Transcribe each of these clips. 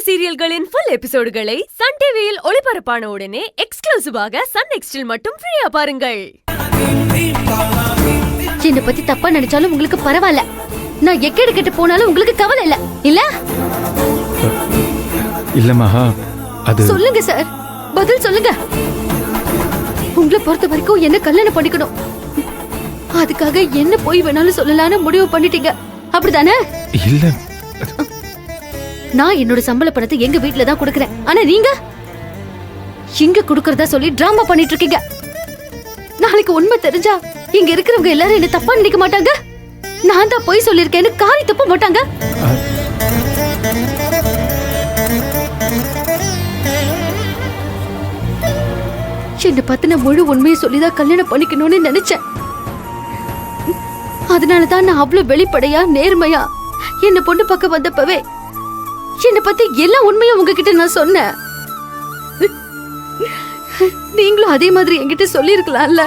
சீரியல்களின் full எபிசோடுகளை Sun டிவியில் ஒளிபரப்பான உடனே எக்ஸ்க்ளூசிவாக சன் நெக்ஸ்டில் மட்டும் ஃப்ரீயா பாருங்கள். என்ன பத்தி தப்பா நினைச்சாலும் உங்களுக்கு பரவாயில்ல. நான் எக்கேடு கெட்டு போனாலும் உங்களுக்கு கவலை இல்ல இல்ல? இல்ல மகா, அது சொல்லுங்க சார், பதில் சொல்லுங்க. உங்களை பொறுத்த வரைக்கும் என்ன கல்யாணம் பண்ணிக்கணும், அதுக்காக என்ன போய் வேணாலும் சொல்லலாம்னு முடிவு பண்ணிட்டீங்க, அப்படிதானே? இல்ல, நான் என்னோட சம்பள பணத்தை எங்க வீட்ல தான் கொடுக்கறேன். ஆனா நீங்க இங்க கொடுக்கறதா சொல்லி டிராமா பண்ணிட்டு இருக்கீங்க. நாளைக்கு உண்மை தெரிஞ்சா இங்க இருக்கிறவங்க எல்லாரும் என்ன தப்பா நினைக்க மாட்டாங்க? நான் தான் போய் சொல்லிருக்கேன்னு காரி தப்ப மாட்டாங்க? என்ன பத்தின முழு உண்மையை சொல்லிதான் கல்யாணம் பண்ணிக்கணும்னு நினைச்சேன். அதனாலதான் நான் அவ்வளவு வெளிப்படையா நேர்மையா என்ன பொண்ணு பக்கம் வந்தப்பவே என்ன பத்தி எல்லா உண்மையும் உங்ககிட்ட நான் சொன்னேன். நீங்களும் அதே மாதிரி என்கிட்ட சொல்லி இருக்கலாம்ல.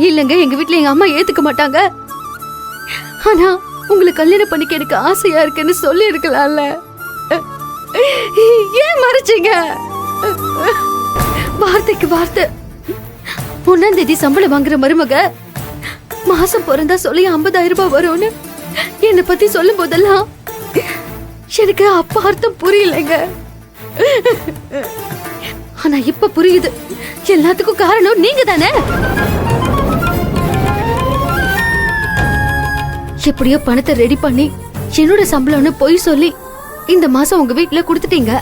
இல்லங்க, எங்க வீட்டுல எங்க அம்மா ஏத்துக்க மாட்டாங்க, ஆனா உங்களை கல்யாணம் பண்ணிக்க எனக்கு ஆசையா இருக்குன்னு சொல்லி இருக்கலாம்ல. ஏன் மறைச்சீங்க? வார்த்தைக்கு வார்த்தை 1ஆம் தேதி சம்பளம் வாங்குற மருமக மாசம் பிறந்தா சொல்லி 50,000 ரூபாய் வரும்னு என்ன பத்தி சொல்லும் போதெல்லாம் எனக்கு அப்ப அர்த்தம் புரியலைங்க. ஆனா இப்ப புரியுது. எல்லாத்துக்கும் காரணம் நீங்க தானே. எப்படியோ பணத்தை ரெடி பண்ணி என்னோட சம்பளம்னு பொய் சொல்லி இந்த மாசம் உங்க வீட்டுல கொடுத்துட்டீங்க.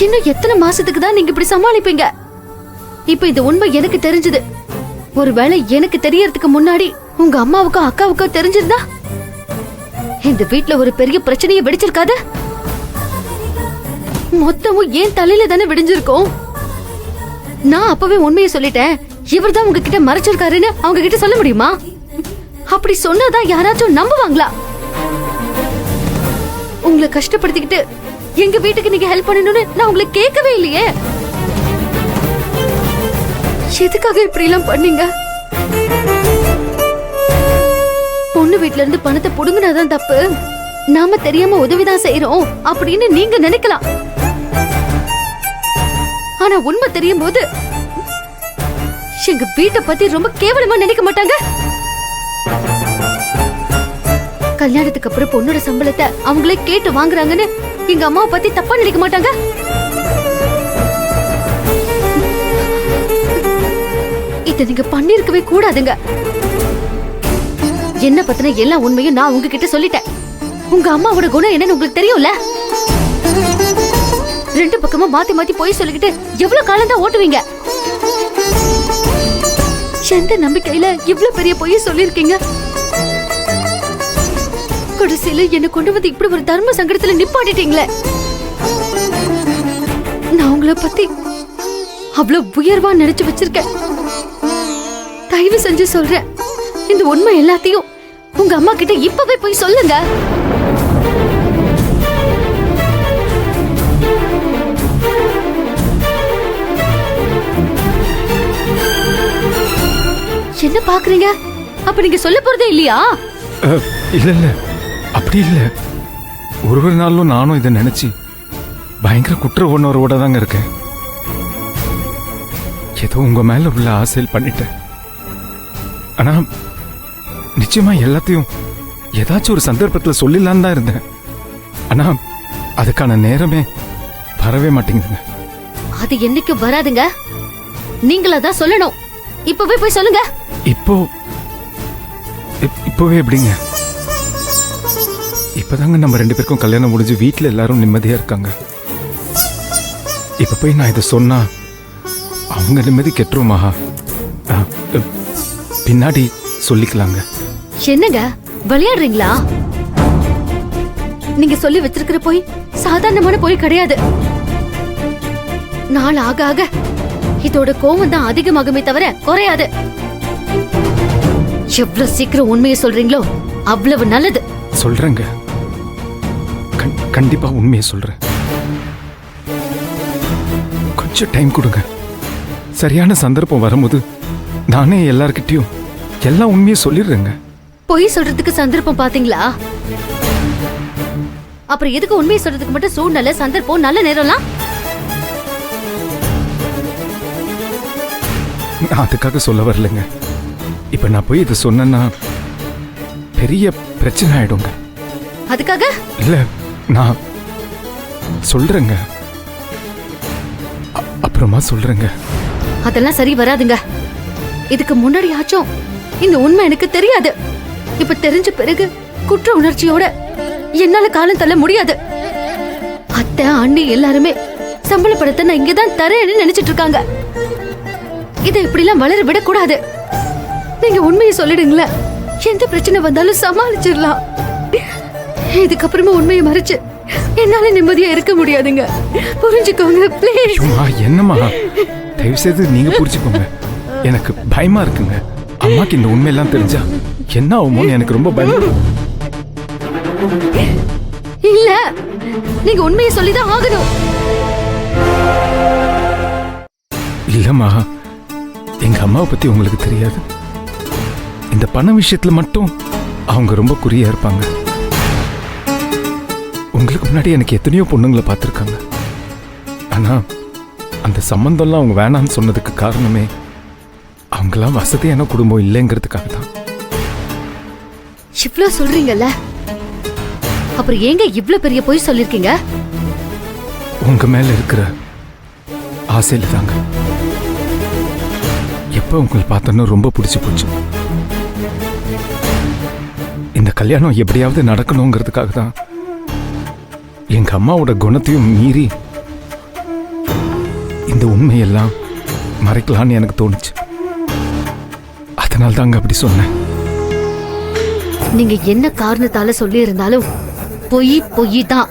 இன்னும் எத்தனை மாசத்துக்கு தான் நீங்க இப்படி சமாளிப்பீங்க? இப்ப இந்த உண்மை எனக்கு தெரிஞ்சது. ஒருவேளை எனக்கு தெரியறதுக்கு முன்னாடி உங்க அம்மாவுக்கும் அக்காவுக்கும் தெரிஞ்சிருந்தா இந்த வீட்ல ஒரு பெரிய பிரச்சனையை வெடிச்சிருக்காது. மொத்தமும் ஏன் தலையில தானே விடிஞ்சிருக்கும். நான் அப்பவே உண்மையை சொல்லிட்டேன், இவர்தான் உங்ககிட்ட மறைச்சிருக்காருன்னு அவங்க கிட்ட சொல்ல முடியுமா? அப்படி சொன்னாதான் யாராச்சும் நம்புவாங்களா? உங்களை கஷ்டப்படுத்திக்கிட்டு எங்க வீட்டுக்கு நீங்க ஹெல்ப் பண்ணணும்னு நான் உங்களை கேட்கவே இல்லையே. எதுக்காக இப்படி எல்லாம் பண்ணீங்க? பொண்ணு வீட்ல இருந்து பணத்தை புடுங்கினாதான் தப்பு, நாம தெரியாம உதவிதான் செய்யறோம் அப்படின்னு நீங்க நினைக்கலாம். ஆனா உண்மை தெரியும் போது எங்க வீட்டை பத்தி ரொம்ப கேவலமா நினைக்க மாட்டாங்க? கல்யாணத்துக்கு அப்புறம் பொண்ணோட சம்பளத்தை அவங்களே கேட்டு வாங்குறாங்கன்னு எங்க அம்மாவை பத்தி தப்பா நினைக்க மாட்டாங்க? இத நீங்க பண்ணிருக்கவே கூடாதுங்க. என்ன பத்தின எல்லா உண்மையும் நான் உங்ககிட்ட சொல்லிட்டேன். உங்க அம்மாவோட குணம் என்னன்னு உங்களுக்கு தெரியும்ல. ரெண்டு பக்கமா மாத்தி மாத்தி போய் சொல்லிக்கிட்டு எவ்வளவு காலம் தான் ஓட்டுவீங்க? எந்த நம்பிக்கையில இவ்வளவு பெரிய பொய்ய சொல்லிருக்கீங்க? கடைசியில என்ன கொண்டு வந்து இப்படி ஒரு தர்ம சங்கடத்துல நிப்பாட்டிட்டீங்களே. நான் உங்களை பத்தி அவ்வளவு உயர்வா நினைச்சு வச்சிருக்கேன். தயவு செஞ்சு சொல்றேன், இந்த உண்மை எல்லாத்தையும் உங்க அம்மா கிட்ட இப்பவே போய் சொல்லுங்க. என்ன பாக்குறீங்க? அப்ப நீங்க சொல்ல போறதே இல்லையா? இல்ல இல்ல, அப்படி இல்ல. ஒரு நாளும் நானும் இதை நினைச்சு பயங்கர குற்ற உணர்வோட தாங்க இருக்கேன். ஏதோ உங்க மேல உள்ள ஆசையில் பண்ணிட்டேன். ஆனா நிச்சயமா எல்லாத்தையும் ஏதாச்சும் ஒரு சந்தர்ப்பத்தில் சொல்லிடலாம் தான் இருந்தேன். ஆனா அதுக்கான நேரமே வரவே மாட்டேங்குதுங்க. அது என்னைக்கு வராதுங்க, நீங்களா தான் சொல்லணும். இப்பவே போய் சொல்லுங்க. இப்பவே எப்படிங்க? இப்பதாங்க நம்ம 2 பேருக்கும் கல்யாணம் முடிஞ்சு வீட்டுல எல்லாரும் நிம்மதியா இருக்காங்க. இப்ப போய் நான் இதை சொன்னா அவங்க நிம்மதி கெட்டுருமா? பின்னாடி சொல்லிக்கலாங்க. என்னங்க விளையாடுறீங்களா? நீங்க சொல்லி வச்சிருக்கிற போய் சாதாரணமான போய் கிடையாது. நாள் ஆக ஆக இதோட கோவம் தான் அதிகமாகுமே தவிர குறையாது. எவ்வளவு சீக்கிரம் உண்மையை சொல்றீங்களோ அவ்வளவு நல்லது. சொல்றேங்க, கண்டிப்பா உண்மையை சொல்றேன். கொஞ்சம் டைம் கொடுங்க. சரியான சந்தர்ப்பம் வரும்போது நானே எல்லார்கிட்டயும் எல்லா உண்மையை சொல்லிடுறேங்க. பொய் சொல்றதுக்கு சந்தர்ப்பம் பாத்தீங்களா? அப்புறம் எதுக்கு உண்மையை சொல்றதுக்கு மட்டும் சூழ்நிலை சந்தர்ப்பம் நல்ல நேரம்லாம்? நான் அதுக்காக சொல்ல வரலைங்க. இப்ப நான் போய் இது சொன்னேன்னா பெரிய பிரச்சனை ஆயிடுங்க. அதுக்காக இல்ல, நான் சொல்றேங்க, அப்புறமா சொல்றேங்க. அதெல்லாம் சரி வராதுங்க. இதுக்கு முன்னாடியாச்சும் இந்த உண்மை எனக்கு தெரியாது. இப்ப தெரிஞ்ச பிறகு குற்ற உணர்ச்சியோட என்னால காலம் தள்ள முடியாது. அத்தை அண்ணி எல்லாருமே சம்பள படத்தை நான் இங்கதான் தரேன்னு நினைச்சிட்டு இருக்காங்க. இதை இப்படிலாம் வளர விடக்கூடாது. நீங்க உண்மையை சொல்லிடுங்களேன். எந்த பிரச்சனை வந்தாலும் சமாளிச்சிடலாம். இதுக்கப்புறமா உண்மையை மறைச்சு என்னால நிம்மதியா இருக்க முடியாதுங்க. புரிஞ்சுக்கோங்க ப்ளீஸ். என்னம்மா, தயவு செய்து நீங்க புரிஞ்சுக்கோங்க. எனக்கு பயமா இருக்குங்க. அம்மாக்கு இந்த உண்மையெல்லாம் தெரிஞ்சா என்ன ஆகுமோன்னு எனக்கு ரொம்ப பயம். இல்ல, நீங்க உண்மையை சொல்லிதான் ஆகணும். இல்லம்மா, எங்க அம்மாவை பத்தி உங்களுக்கு தெரியாது. இந்த பண விஷயத்துல மட்டும் அவங்க ரொம்ப குறியா இருப்பாங்க. உங்களுக்கு முன்னாடி எனக்கு எத்தனையோ பொண்ணுங்களை பார்த்துருக்காங்க. ஆனா அந்த சம்பந்தம்லாம் அவங்க வேணான்னு சொன்னதுக்கு காரணமே அவங்களாம் வசதியான குடும்பம் இல்லைங்கிறதுக்காக தான். இவ்ளோ சொல்றீங்கல்ல, அப்புறம் ஏங்க இவ்ளோ பெரிய பொய் சொல்லிருக்கீங்க? உங்க மேல இருக்கிற ஆசையில தாங்க. எப்ப உங்களை பார்த்தோன்னு ரொம்ப பிடிச்சு போச்சு. இந்த கல்யாணம் எப்படியாவது நடக்கணுங்கிறதுக்காக தான் எங்க அம்மாவோட குணத்தையும் மீறி இந்த உண்மையெல்லாம் மறைக்கலான்னு எனக்கு தோணுச்சு. அதனால தாங்க அப்படி சொன்னேன். நீங்க என்ன காரணத்தால சொல்லி இருந்தாலும் பொய் தான்.